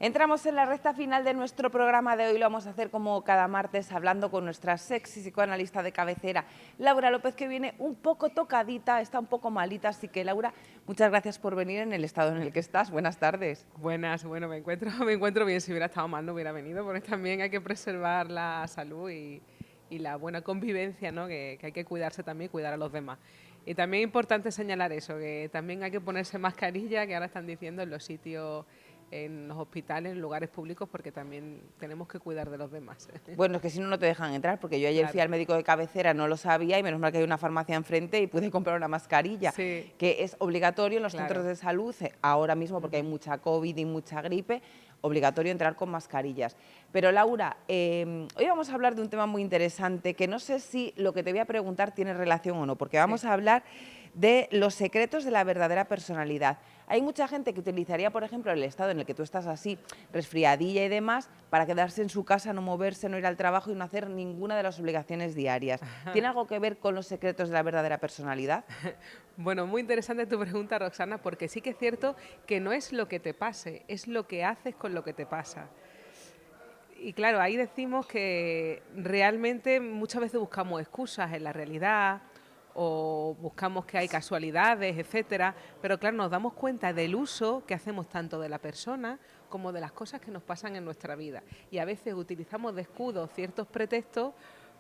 Entramos en la recta final de nuestro programa de hoy. Lo vamos a hacer como cada martes, hablando con nuestra sexy psicoanalista de cabecera, Laura López, que viene un poco tocadita, está un poco malita. Así que, Laura, muchas gracias por venir en el estado en el que estás. Buenas tardes. Buenas, bueno, me encuentro bien. Si hubiera estado mal no hubiera venido, porque también hay que preservar la salud y la buena convivencia, ¿no? Que hay que cuidarse también y cuidar a los demás. Y también es importante señalar eso, que también hay que ponerse mascarilla, que ahora están diciendo en los sitios, en los hospitales, en lugares públicos, porque también tenemos que cuidar de los demás. Bueno, es que si no, no te dejan entrar, porque yo ayer Claro. fui al médico de cabecera, no lo sabía, y menos mal que hay una farmacia enfrente y pude comprar una mascarilla, Sí. Que es obligatorio en los Claro. centros de salud, ahora mismo, porque hay mucha COVID y mucha gripe, obligatorio entrar con mascarillas. Pero, Laura, hoy vamos a hablar de un tema muy interesante, que no sé si lo que te voy a preguntar tiene relación o no, porque vamos a hablar de los secretos de la verdadera personalidad. Hay mucha gente que utilizaría, por ejemplo, el estado en el que tú estás así, resfriadilla y demás, para quedarse en su casa, no moverse, no ir al trabajo y no hacer ninguna de las obligaciones diarias. ¿Tiene algo que ver con los secretos de la verdadera personalidad? Bueno, muy interesante tu pregunta, Roxana, porque sí que es cierto que no es lo que te pase, es lo que haces con lo que te pasa. Y claro, ahí decimos que realmente muchas veces buscamos excusas en la realidad o buscamos que hay casualidades, etcétera, pero claro, nos damos cuenta del uso que hacemos tanto de la persona como de las cosas que nos pasan en nuestra vida. Y a veces utilizamos de escudo ciertos pretextos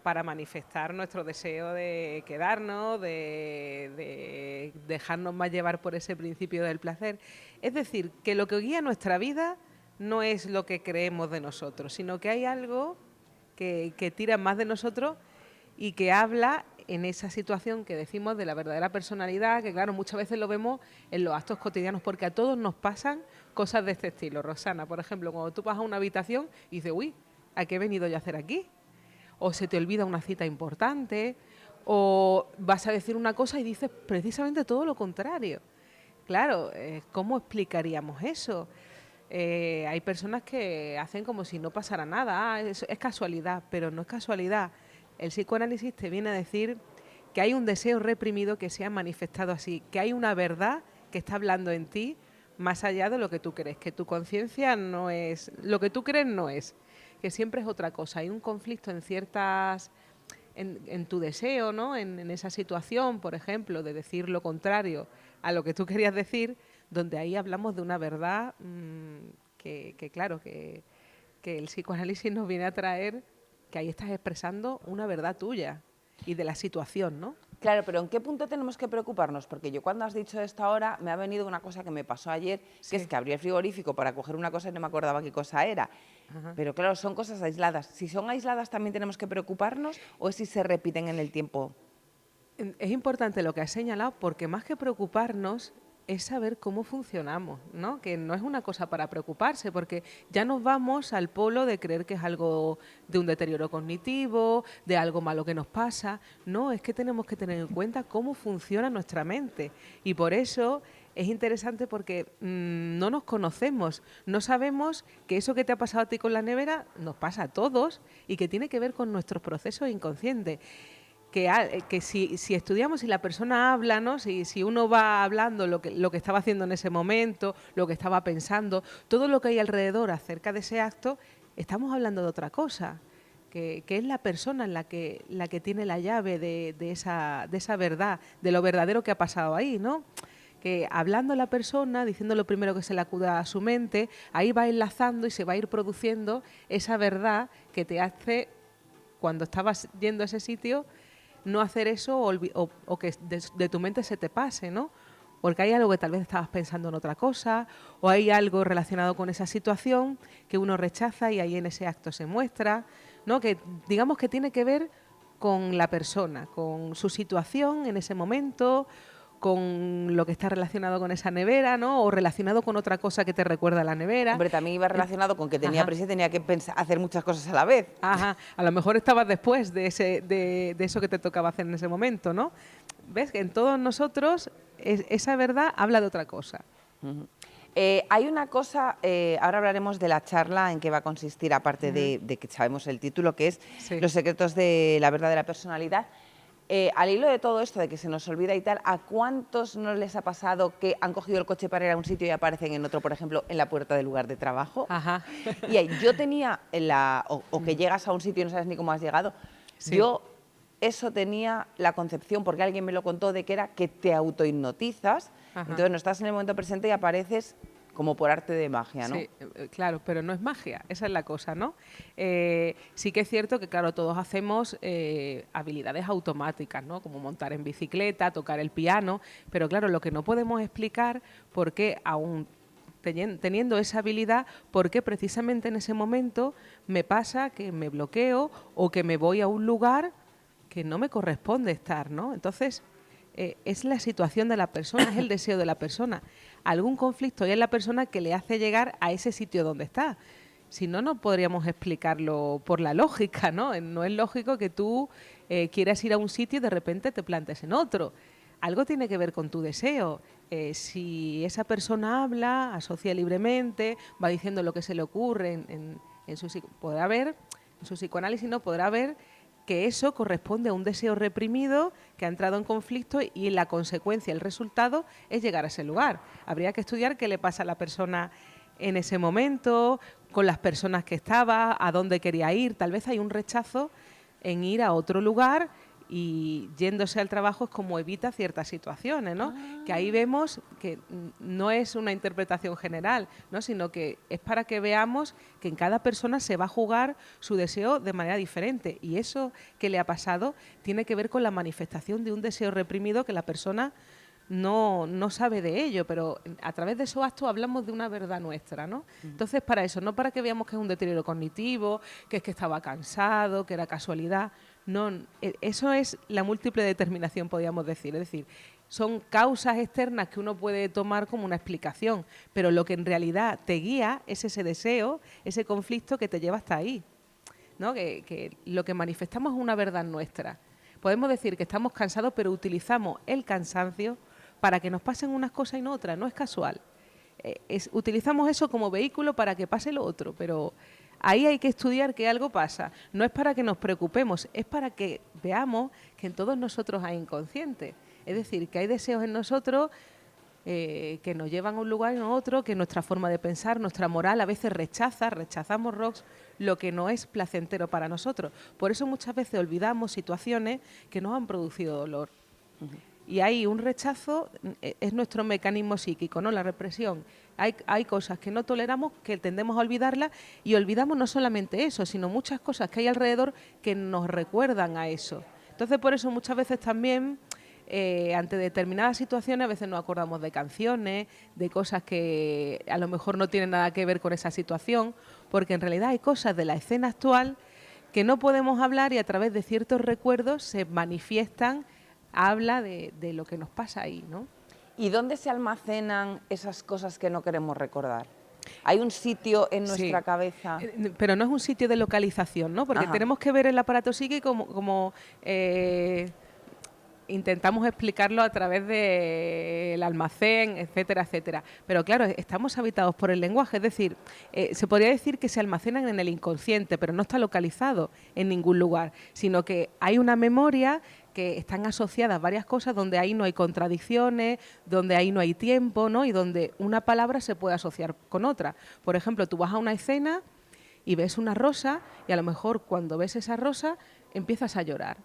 para manifestar nuestro deseo de quedarnos, de dejarnos más llevar por ese principio del placer. Es decir, que lo que guía nuestra vida no es lo que creemos de nosotros, sino que hay algo que tira más de nosotros y que habla en esa situación que decimos de la verdadera personalidad, que claro, muchas veces lo vemos en los actos cotidianos, porque a todos nos pasan cosas de este estilo. Roxana, por ejemplo, cuando tú vas a una habitación y dices, uy, ¿a qué he venido yo a hacer aquí? O se te olvida una cita importante, o vas a decir una cosa y dices precisamente todo lo contrario. Claro, ¿cómo explicaríamos eso? Hay personas que hacen como si no pasara nada, es casualidad, pero no es casualidad. El psicoanálisis te viene a decir que hay un deseo reprimido que se ha manifestado así, que hay una verdad que está hablando en ti más allá de lo que tú crees, que tu conciencia no es, lo que tú crees no es, que siempre es otra cosa. Hay un conflicto en ciertas, en tu deseo, ¿no? En esa situación, por ejemplo, de decir lo contrario a lo que tú querías decir, donde ahí hablamos de una verdad claro, que el psicoanálisis nos viene a traer, que ahí estás expresando una verdad tuya y de la situación, ¿no? Claro, pero ¿en qué punto tenemos que preocuparnos? Porque yo cuando has dicho esto ahora me ha venido una cosa que me pasó ayer, que es que abrí el frigorífico para coger una cosa y no me acordaba qué cosa era. Pero claro, son cosas aisladas. Si son aisladas, ¿también tenemos que preocuparnos o es si se repiten en el tiempo? Es importante lo que has señalado, porque más que preocuparnos es saber cómo funcionamos, ¿no? Que no es una cosa para preocuparse, porque ya nos vamos al polo de creer que es algo de un deterioro cognitivo, de algo malo que nos pasa. No, es que tenemos que tener en cuenta cómo funciona nuestra mente. Y por eso es interesante, porque no nos conocemos, no sabemos que eso que te ha pasado a ti con la nevera nos pasa a todos y que tiene que ver con nuestros procesos inconscientes. Que si estudiamos, si la persona habla, ¿no? Si uno va hablando lo que estaba haciendo en ese momento, lo que estaba pensando, todo lo que hay alrededor acerca de ese acto, estamos hablando de otra cosa, que es la persona la que tiene la llave de esa verdad, de lo verdadero que ha pasado ahí, ¿no? Que hablando la persona, diciendo lo primero que se le acuda a su mente, ahí va enlazando y se va a ir produciendo esa verdad que te hace, cuando estabas yendo a ese sitio, no hacer eso o que de tu mente se te pase, ¿no? Porque hay algo que tal vez estabas pensando en otra cosa, o hay algo relacionado con esa situación que uno rechaza y ahí en ese acto se muestra, ¿no? Que digamos que tiene que ver con la persona, con su situación en ese momento, con lo que está relacionado con esa nevera, ¿no? O relacionado con otra cosa que te recuerda a la nevera. Hombre, también iba relacionado con que tenía prisa y tenía que hacer muchas cosas a la vez. Ajá, a lo mejor estabas después de eso que te tocaba hacer en ese momento, ¿no? ¿Ves? Que en todos nosotros esa verdad habla de otra cosa. Hay una cosa, ahora hablaremos de la charla en qué va a consistir, aparte de que sabemos el título, que es Los secretos de la verdadera personalidad. Al hilo de todo esto, de que se nos olvida y tal, ¿a cuántos no les ha pasado que han cogido el coche para ir a un sitio y aparecen en otro, por ejemplo, en la puerta del lugar de trabajo? Ajá. Y ahí, yo tenía, o que llegas a un sitio y no sabes ni cómo has llegado, Sí. yo eso tenía la concepción, porque alguien me lo contó, de que era que te autohipnotizas, Ajá. entonces no estás en el momento presente y apareces como por arte de magia, ¿no? Sí, claro, pero no es magia, esa es la cosa, ¿no? Sí que es cierto que, claro, todos hacemos habilidades automáticas, ¿no? Como montar en bicicleta, tocar el piano, pero claro, lo que no podemos explicar, por qué aún teniendo esa habilidad, por qué precisamente en ese momento me pasa que me bloqueo o que me voy a un lugar que no me corresponde estar, ¿no? Entonces, es la situación de la persona, es el deseo de la persona. Algún conflicto hay en la persona que le hace llegar a ese sitio donde está. Si no, no podríamos explicarlo por la lógica, ¿no? No es lógico que tú quieras ir a un sitio y de repente te plantes en otro. Algo tiene que ver con tu deseo. Si esa persona habla, asocia libremente, va diciendo lo que se le ocurre en su podrá ver, en su psicoanálisis no podrá ver que eso corresponde a un deseo reprimido que ha entrado en conflicto y la consecuencia, el resultado, es llegar a ese lugar. Habría que estudiar qué le pasa a la persona en ese momento, con las personas que estaba, a dónde quería ir. Tal vez hay un rechazo en ir a otro lugar y yéndose al trabajo es como evita ciertas situaciones, ¿no? Que ahí vemos que no es una interpretación general, ¿no? Sino que es para que veamos que en cada persona se va a jugar su deseo de manera diferente y eso que le ha pasado tiene que ver con la manifestación de un deseo reprimido que la persona no sabe de ello, pero a través de esos actos hablamos de una verdad nuestra, ¿no? Entonces, para eso, no para que veamos que es un deterioro cognitivo, que es que estaba cansado, que era casualidad. No, eso es la múltiple determinación, podríamos decir. Es decir, son causas externas que uno puede tomar como una explicación, pero lo que en realidad te guía es ese deseo, ese conflicto que te lleva hasta ahí, ¿no? Que lo que manifestamos es una verdad nuestra. Podemos decir que estamos cansados, pero utilizamos el cansancio para que nos pasen unas cosas y no otras, no es casual. Utilizamos eso como vehículo para que pase lo otro, pero ahí hay que estudiar que algo pasa. No es para que nos preocupemos, es para que veamos que en todos nosotros hay inconsciente. Es decir, que hay deseos en nosotros que nos llevan a un lugar y a otro, que nuestra forma de pensar, nuestra moral a veces rechazamos, Rox, lo que no es placentero para nosotros. Por eso muchas veces olvidamos situaciones que nos han producido dolor. Y hay un rechazo, es nuestro mecanismo psíquico, ¿no? La represión. Hay cosas que no toleramos, que tendemos a olvidarlas y olvidamos no solamente eso, sino muchas cosas que hay alrededor que nos recuerdan a eso. Entonces, por eso muchas veces también, ante determinadas situaciones, a veces nos acordamos de canciones, de cosas que a lo mejor no tienen nada que ver con esa situación, porque en realidad hay cosas de la escena actual que no podemos hablar y a través de ciertos recuerdos se manifiestan, habla de lo que nos pasa ahí, ¿no? ¿Y dónde se almacenan esas cosas que no queremos recordar? ¿Hay un sitio en nuestra cabeza? Pero no es un sitio de localización, ¿no? Porque tenemos que ver el aparato psíquico como intentamos explicarlo a través del almacén, etcétera, etcétera. Pero claro, estamos habitados por el lenguaje, es decir, se podría decir que se almacenan en el inconsciente, pero no está localizado en ningún lugar, sino que hay una memoria que están asociadas varias cosas donde ahí no hay contradicciones, donde ahí no hay tiempo, ¿no? Y donde una palabra se puede asociar con otra. Por ejemplo, tú vas a una escena y ves una rosa y a lo mejor cuando ves esa rosa empiezas a llorar.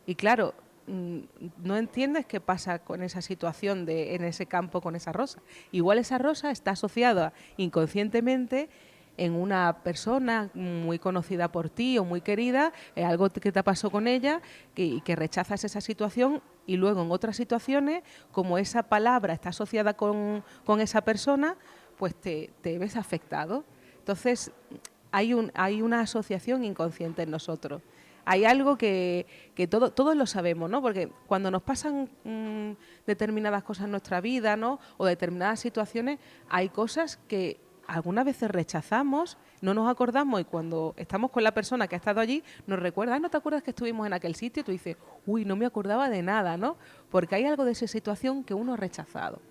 Y claro, no entiendes qué pasa con esa situación en ese campo con esa rosa. Igual esa rosa está asociada inconscientemente en una persona muy conocida por ti o muy querida, algo que te pasó con ella y que rechazas esa situación y luego en otras situaciones, como esa palabra está asociada con esa persona, pues te ves afectado. Entonces, hay una asociación inconsciente en nosotros. Hay algo que todos lo sabemos, ¿no? Porque cuando nos pasan determinadas cosas en nuestra vida, ¿no? O determinadas situaciones, hay cosas que algunas veces rechazamos, no nos acordamos y cuando estamos con la persona que ha estado allí nos recuerda, ¿no te acuerdas que estuvimos en aquel sitio? Tú dices, uy, no me acordaba de nada, ¿no? Porque hay algo de esa situación que uno ha rechazado.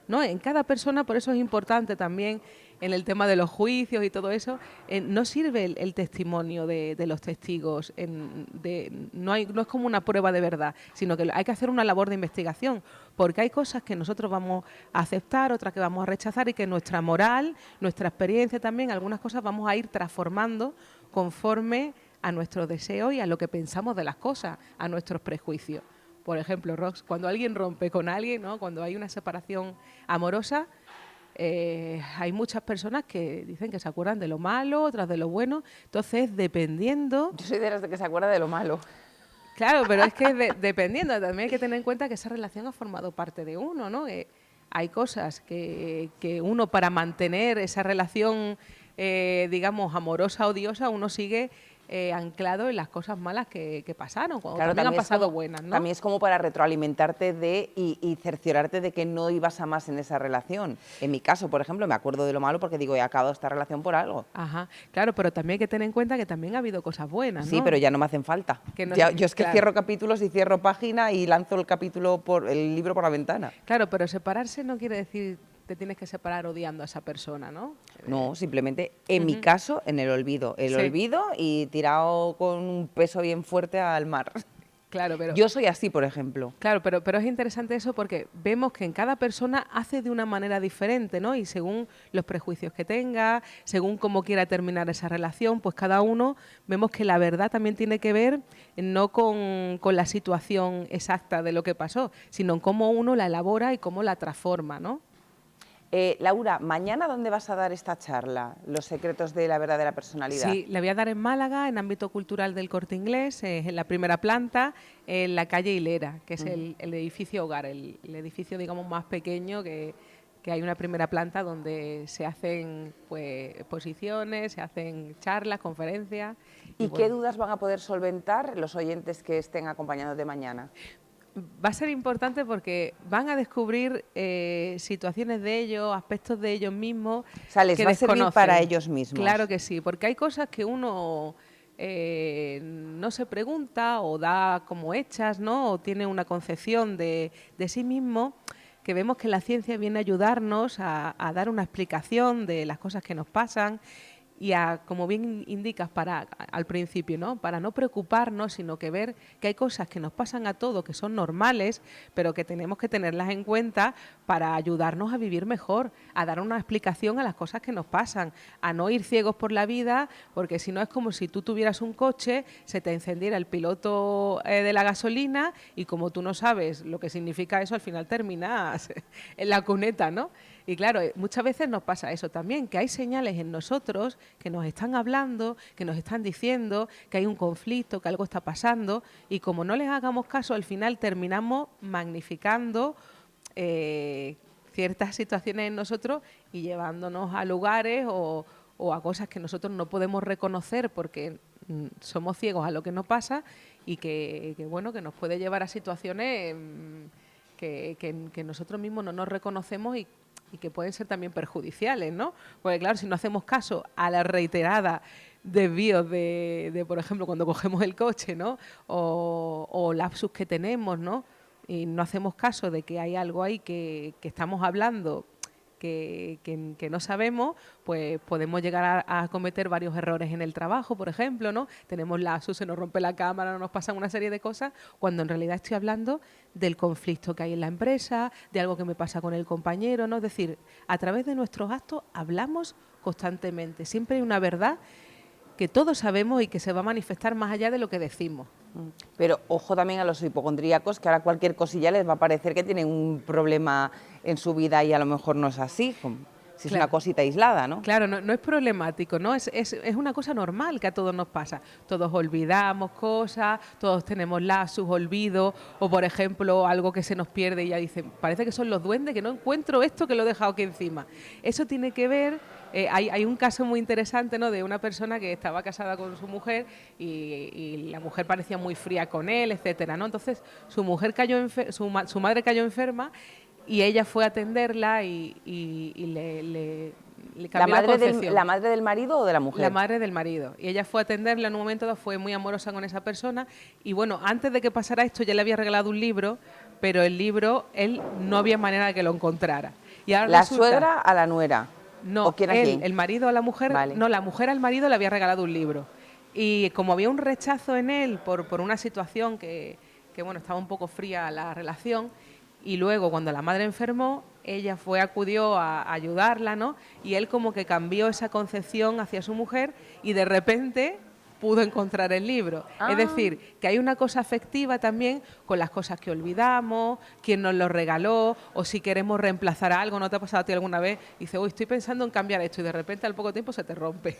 ¿no? En cada persona, por eso es importante también en el tema de los juicios y todo eso, no sirve el testimonio de los testigos, no es como una prueba de verdad, sino que hay que hacer una labor de investigación, porque hay cosas que nosotros vamos a aceptar, otras que vamos a rechazar y que nuestra moral, nuestra experiencia también, algunas cosas vamos a ir transformando conforme a nuestros deseos y a lo que pensamos de las cosas, a nuestros prejuicios. Por ejemplo, Rox, cuando alguien rompe con alguien, ¿no? Cuando hay una separación amorosa, hay muchas personas que dicen que se acuerdan de lo malo, otras de lo bueno. Entonces, dependiendo... Yo soy de las que se acuerda de lo malo. Claro, pero es que dependiendo, también hay que tener en cuenta que esa relación ha formado parte de uno, ¿no? Hay cosas que uno, para mantener esa relación, digamos, amorosa, odiosa, uno sigue anclado en las cosas malas que pasaron, cuando Claro, también han pasado como, buenas, ¿no? También es como para retroalimentarte y cerciorarte de que no ibas a más en esa relación. En mi caso, por ejemplo, me acuerdo de lo malo porque digo, he acabado esta relación por algo. Ajá, claro, pero también hay que tener en cuenta que también ha habido cosas buenas, ¿no? Sí, pero ya no me hacen falta. Que no, Yo es que claro. cierro capítulos y cierro página y lanzo el libro por la ventana. Claro, pero separarse no quiere decir te tienes que separar odiando a esa persona, ¿no? No, simplemente, en mi caso, en el olvido. El olvido y tirado con un peso bien fuerte al mar. Claro, pero... Yo soy así, por ejemplo. Claro, pero es interesante eso porque vemos que en cada persona hace de una manera diferente, ¿no? Y según los prejuicios que tenga, según cómo quiera terminar esa relación, pues cada uno vemos que la verdad también tiene que ver no con la situación exacta de lo que pasó, sino en cómo uno la elabora y cómo la transforma, ¿no? Laura, ¿mañana dónde vas a dar esta charla? Los secretos de la verdadera personalidad. Sí, la voy a dar en Málaga, en ámbito cultural del Corte Inglés, en la primera planta, en la calle Hilera, que es el edificio hogar, el edificio, digamos, más pequeño que hay una primera planta donde se hacen pues, exposiciones, se hacen charlas, conferencias. ¿Y qué dudas van a poder solventar los oyentes que estén acompañados de mañana? Va a ser importante porque van a descubrir situaciones de ellos, aspectos de ellos mismos. O sea, les que va a servir desconocen. para ellos mismos. Claro que sí, porque hay cosas que uno no se pregunta o da como hechas, ¿no? O tiene una concepción de sí mismo, que vemos que la ciencia viene a ayudarnos a dar una explicación de las cosas que nos pasan y como bien indicas al principio, ¿no? Para no preocuparnos, sino que ver que hay cosas que nos pasan a todos, que son normales, pero que tenemos que tenerlas en cuenta para ayudarnos a vivir mejor, a dar una explicación a las cosas que nos pasan, a no ir ciegos por la vida, porque si no es como si tú tuvieras un coche, se te encendiera el piloto de la gasolina y como tú no sabes lo que significa eso, al final terminas en la cuneta, ¿no? Y claro, muchas veces nos pasa eso también, que hay señales en nosotros que nos están hablando, que nos están diciendo que hay un conflicto, que algo está pasando, y como no les hagamos caso, al final terminamos magnificando ciertas situaciones en nosotros y llevándonos a lugares o a cosas que nosotros no podemos reconocer porque somos ciegos a lo que nos pasa y que bueno, que nos puede llevar a situaciones que nosotros mismos no nos reconocemos y que pueden ser también perjudiciales, ¿no? Porque claro, si no hacemos caso a la reiterada desvíos de, por ejemplo, cuando cogemos el coche, ¿no? O lapsus que tenemos, ¿no? Y no hacemos caso de que hay algo ahí que estamos hablando que no sabemos, pues podemos llegar a cometer varios errores en el trabajo, por ejemplo, ¿no? Tenemos lapsus, se nos rompe la cámara, no nos pasan una serie de cosas, cuando en realidad estoy hablando del conflicto que hay en la empresa, de algo que me pasa con el compañero, ¿no? Es decir, a través de nuestros actos hablamos constantemente, siempre hay una verdad que todos sabemos y que se va a manifestar más allá de lo que decimos. Pero ojo también a los hipocondríacos, que ahora cualquier cosilla les va a parecer que tienen un problema en su vida y a lo mejor no es así, si es una cosita aislada, ¿no? Claro, no es problemático, ¿no? Es una cosa normal que a todos nos pasa. Todos olvidamos cosas, todos tenemos lapsus, olvido, o por ejemplo, algo que se nos pierde y ya dicen, parece que son los duendes, que no encuentro esto que lo he dejado aquí encima. Eso tiene que ver... hay un caso muy interesante, ¿no? De una persona que estaba casada con su mujer y la mujer parecía muy fría con él, etcétera, ¿no? Entonces su madre cayó enferma y ella fue a atenderla y le cambió la concepción. ¿La madre del marido o de la mujer? La madre del marido. Y ella fue a atenderla en un momento dado, fue muy amorosa con esa persona y bueno, antes de que pasara esto ya le había regalado un libro, pero el libro él no había manera de que lo encontrara. Y ahora La resulta- suegra a la nuera. No, ¿O quién a él, quién? el marido a la mujer, Vale. no, la mujer al marido le había regalado un libro. Y como había un rechazo en él por una situación bueno, estaba un poco fría la relación, y luego cuando la madre enfermó, ella acudió a ayudarla, ¿no? Y él como que cambió esa concepción hacia su mujer y de repente pudo encontrar el libro. Ah. Es decir, que hay una cosa afectiva también con las cosas que olvidamos, quién nos lo regaló, o si queremos reemplazar algo. ¿No te ha pasado a ti alguna vez? Y dices, uy, estoy pensando en cambiar esto, y de repente al poco tiempo se te rompe.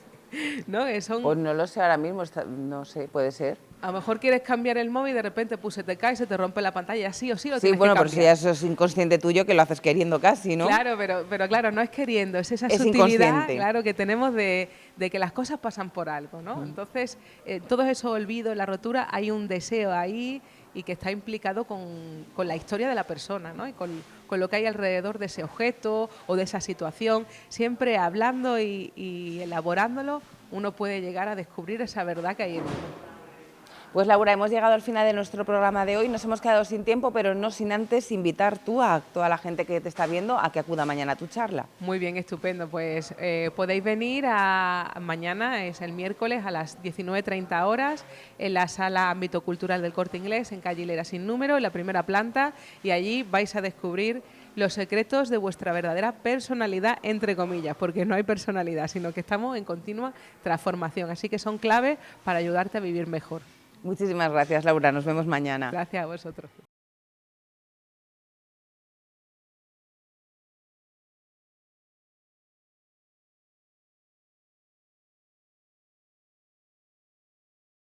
¿No? Pues no lo sé ahora mismo, no sé, puede ser. A lo mejor quieres cambiar el móvil y de repente se te cae, se te rompe la pantalla, sí o sí lo Sí, tienes bueno, que pero si cambiar. ya eso es inconsciente tuyo, que lo haces queriendo casi, ¿no? Claro, pero claro, no es queriendo, es esa Es sutilidad, inconsciente. claro, que tenemos de que las cosas pasan por algo, ¿no? Entonces, todos esos olvidos, la rotura, hay un deseo ahí y que está implicado con la historia de la persona, ¿no? Y con lo que hay alrededor de ese objeto o de esa situación. Siempre hablando y elaborándolo, uno puede llegar a descubrir esa verdad que hay en uno. Pues Laura, hemos llegado al final de nuestro programa de hoy, nos hemos quedado sin tiempo, pero no sin antes invitar tú a toda la gente que te está viendo a que acuda mañana a tu charla. Muy bien, estupendo. Pues podéis venir mañana, es el miércoles a las 19:30 horas, en la sala Ámbito Cultural del Corte Inglés, en calle Hilera Sin Número, en la primera planta, y allí vais a descubrir los secretos de vuestra verdadera personalidad, entre comillas, porque no hay personalidad, sino que estamos en continua transformación. Así que son claves para ayudarte a vivir mejor. Muchísimas gracias, Laura, nos vemos mañana. Gracias a vosotros.